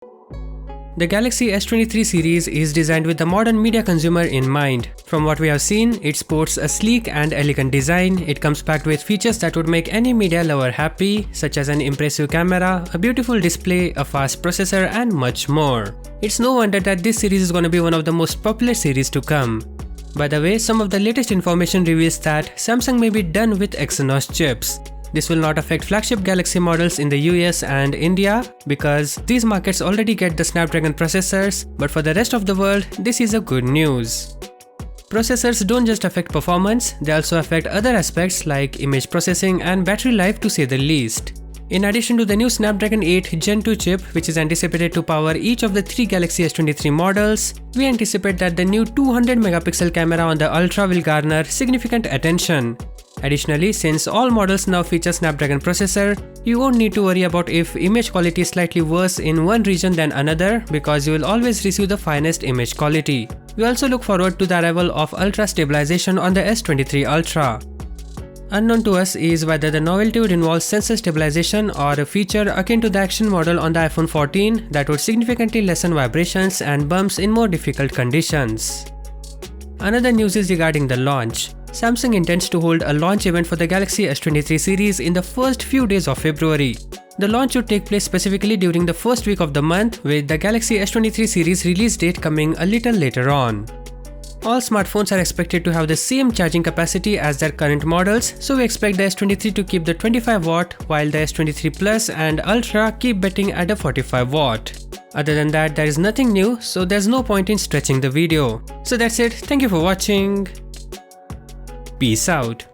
The Galaxy S23 series is designed with the modern media consumer in mind. From what we have seen, it sports a sleek and elegant design. It comes packed with features that would make any media lover happy, such as an impressive camera, a beautiful display, a fast processor, and much more. It's no wonder that this series is going to be one of the most popular series to come. By the way, some of the latest information reveals that Samsung may be done with Exynos chips. This will not affect flagship Galaxy models in the US and India because these markets already get the Snapdragon processors, but for the rest of the world, this is a good news. Processors don't just affect performance, they also affect other aspects like image processing and battery life, to say the least. In addition to the new Snapdragon 8 Gen 2 chip, which is anticipated to power each of the 3 Galaxy S23 models, we anticipate that the new 200 megapixel camera on the Ultra will garner significant attention. Additionally, since all models now feature Snapdragon processor, you won't need to worry about if image quality is slightly worse in one region than another because you will always receive the finest image quality. We also look forward to the arrival of Ultra stabilization on the S23 Ultra. Unknown to us is whether the novelty would involve sensor stabilization or a feature akin to the action model on the iPhone 14 that would significantly lessen vibrations and bumps in more difficult conditions. Another news is regarding the launch. Samsung intends to hold a launch event for the Galaxy S23 series in the first few days of February. The launch would take place specifically during the first week of the month, with the Galaxy S23 series release date coming a little later on. All smartphones are expected to have the same charging capacity as their current models, so we expect the S23 to keep the 25 watt while the S23 Plus and Ultra keep betting at the 45 watt. Other than that, there is nothing new, so there's no point in stretching the video. So that's it, thank you for watching. Peace out.